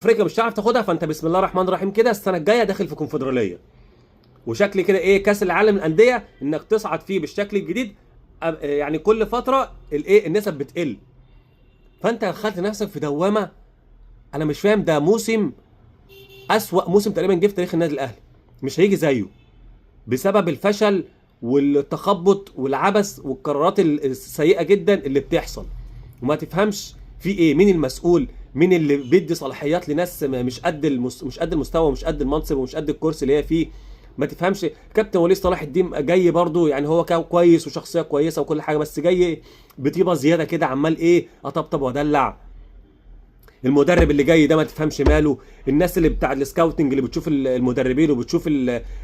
افريقيا مش هتعرف تاخدها، فانت بسم الله الرحمن الرحيم كده السنه الجايه داخل في كونفدراليه، وشكل كده ايه كاس العالم للانديه انك تصعد فيه بالشكل الجديد. يعني كل فتره الايه النسب بتقل، فانت دخلت نفسك في دوامه. انا مش فاهم، ده موسم اسوأ موسم تقريبا جه في تاريخ النادي الاهلي، مش هيجي زيه بسبب الفشل والتخبط والعبث والقرارات السيئه جدا اللي بتحصل، وما تفهمش في ايه، مين المسؤول، مين اللي بيدي صلاحيات لناس مش قد المستوى ومش قد المنصب ومش قد الكرسي اللي هي فيه. ما تفهمش. كابتن وليد صلاح الدين جاي برضو، يعني هو كويس وشخصيه كويسه وكل حاجه، بس جاي بطيبه زياده كده، عمال ايه اطبطب وادلع. المدرب اللي جاي ده ما تفهمش ماله. الناس اللي بتاع السكاوتنج اللي بتشوف المدربين وبتشوف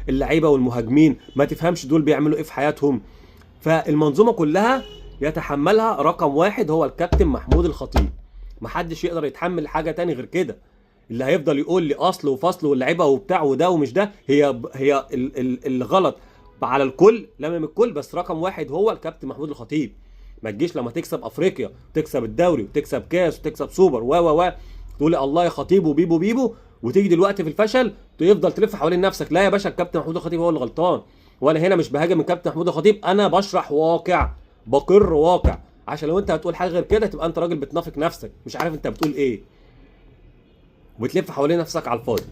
اللعيبه والمهاجمين، ما تفهمش دول بيعملوا ايه في حياتهم. فالمنظومه كلها يتحملها رقم واحد هو الكابتن محمود الخطيب، محدش يقدر يتحمل حاجه تاني غير كده. اللي هيفضل يقول لي اصل وفصل واللعيبه وبتاع وده ومش ده، هي الغلط على الكل، لمم الكل، بس رقم واحد هو الكابتن محمود الخطيب. ما تجيش لما تكسب افريقيا وتكسب الدوري وتكسب كاس وتكسب سوبر و تقول لي الله يا خطيب وبيبو بيبو، وتيجي دلوقتي في الفشل تفضل تلف حوالين نفسك. لا يا باشا، الكابتن محمود الخطيب هو اللي غلطان، وانا هنا مش بهاجم الكابتن محمود الخطيب، انا بشرح واقع، بقر واقع. عشان لو انت هتقول حاجه غير كده تبقى انت راجل بتنافق نفسك، مش عارف انت بتقول ايه، وبتلف حوالين نفسك على الفاضي.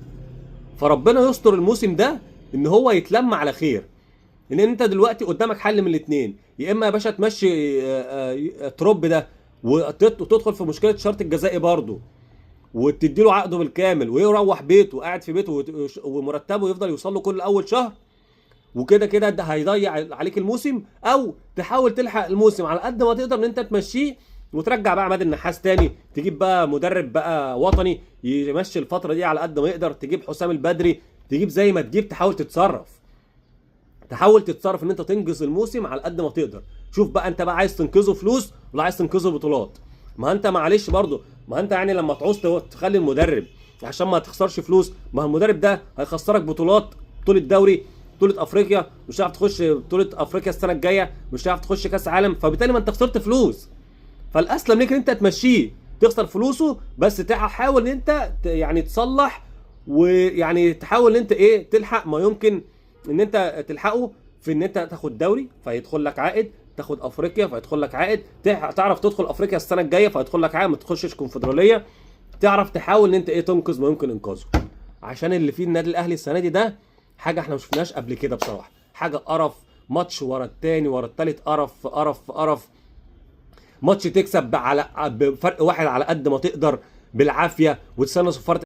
فربنا يستر الموسم ده ان هو يتلم على خير، ان انت دلوقتي قدامك حل من الاثنين. يا اما يا باشا تمشي تروب ده وتدخل في مشكله شرط الجزائي برضه، وتدي له عقده بالكامل ويروح بيته قاعد في بيته ومرتبه يفضل يوصل له كل اول شهر، وكده كده ده هيضيع عليك الموسم. او تحاول تلحق الموسم على قد ما تقدر ان انت تمشيه وترجع بقى عماد النحاس تاني، تجيب بقى مدرب بقى وطني يمشي الفتره دي على قد ما يقدر، تجيب حسام البدري، تجيب زي ما تجيب، تحاول تتصرف، ان انت تنجز الموسم على قد ما تقدر. شوف بقى انت بقى عايز تنقذه فلوس ولا عايز تنقذه بطولات. ما انت معلش برضه، ما انت يعني لما تعوز تخلي المدرب عشان ما تخسرش فلوس، ما المدرب ده هيخسرك بطولات، بطوله دوري، بطوله افريقيا، مش هتعرف تخش بطوله افريقيا السنه الجايه، مش هتعرف تخش كاس عالم، فبالتالي ما انت خسرت فلوس. فالاسلم ليك ان انت تمشيه، تخسر فلوسه، بس تحاول ان انت يعني تصلح، ويعني تحاول ان انت ايه تلحق ما يمكن ان انت تلحقه، في ان انت تاخد دوري فيدخل لك عائد، تاخد افريقيا فيدخل لك عائد، تعرف تدخل افريقيا السنه الجايه فيدخل لك عائد، ما تخشش كونفدراليه، تعرف تحاول ان انت ايه تنقذ ما يمكن انقاذه. عشان اللي فيه النادي الاهلي السنه دي ده حاجه احنا ما شفناهاش قبل كده بصراحه، حاجه قرف، ماتش ورا التاني ورا التالت، قرف قرف قرف. ماتش تكسب بفرق واحد على قد ما تقدر بالعافيه، وتستنى صفاره